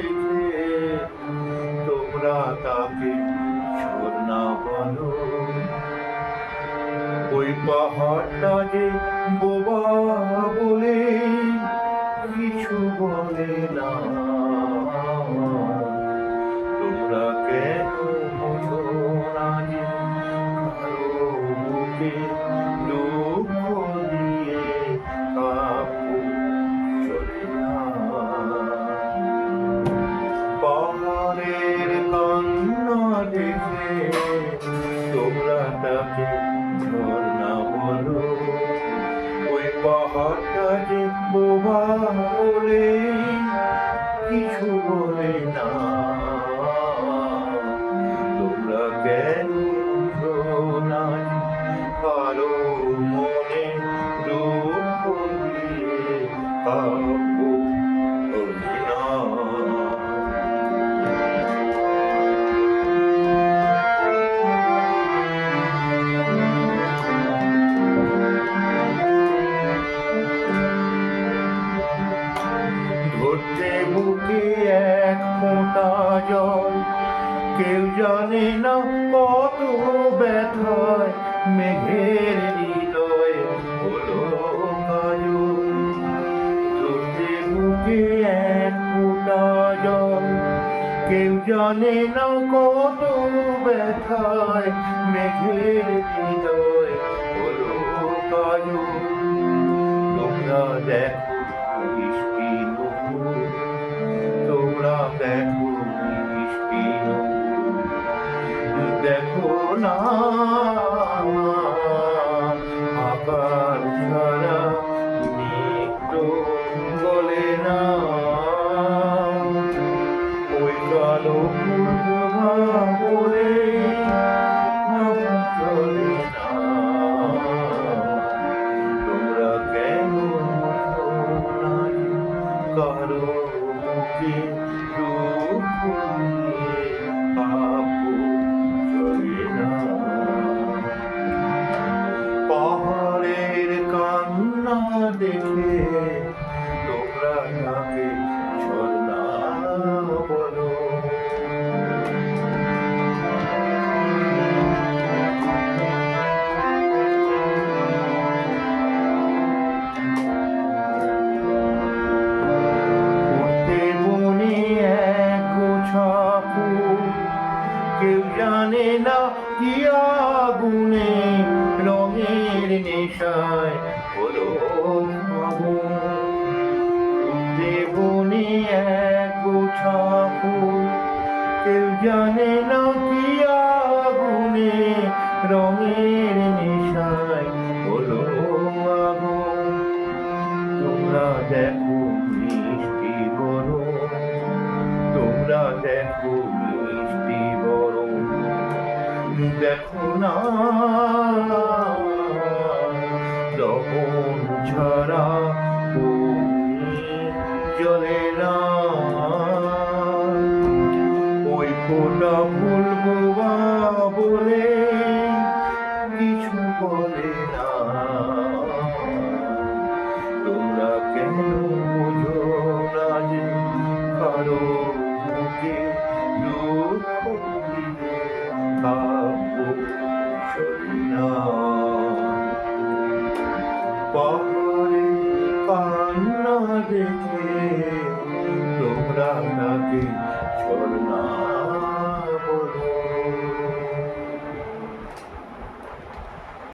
দেখে তোমরা তাকে ঝর্ণা বলো। ওই পাহাড়টা যে বোবা বলে কিছু বলে না। তোমরা কেন বোঝো না যে কারো বুকে দুঃখ দিয়ে কাপড় চলে না। পাহাড়ের কান্না দেখে তোমরা তাকে ঝর্ণা বলো। ওই পাহাড়টা যে বোবা বলে কিছু বলে না। তোমরা কেন বুঝো না কারো মনে দুঃখ দিয়ে কাব্য বলি না। ধরতে বুকে এক ফোঁটা জল, কেউ জানে না কত ব্যথায় মেঘের হৃদয় হলো কাজল। ধরতে বুকে এক ফোঁটা জল, কেউ জানে না কত ব্যথায় মেঘের হৃদয় হলো কাজল। তোমরা দেখো বৃষ্টি নুপুর, তোমরা দেখো বৃষ্টি নুপুর, দেখো না আকাশ ছাড়া নিত্য বলে না। ওই কালো পূর্বা বলে চলে না। তোমরা কেন কারো বুকে দুঃখ দিয়ে কাপড় চলে না। পাহাড়ের কান্না দেখে তোমরা তাকে ঝর্ণা বলো। কেউ জানে না কি আগুনে রঙের নেশায় হলো দেবনে এক গোছা ফুল। কেউ জানে না কি আগুনে রঙের নেশায় হলো আগুন। তোমরা দেখো মিষ্টি গরম, তোমরা দেখো মিষ্টি গরম, দেখো না লবণ ছাড়া জলে না। ওই ফোঁটা ফুল বোবা বলে কিছু বলে না। তোমরা কেন বোঝো না যে কারো বুকে দুঃখ দিয়ে কাব্য চলে না। পাহাড়ে কান্না দেখে তোমরা তাকে ঝর্ণা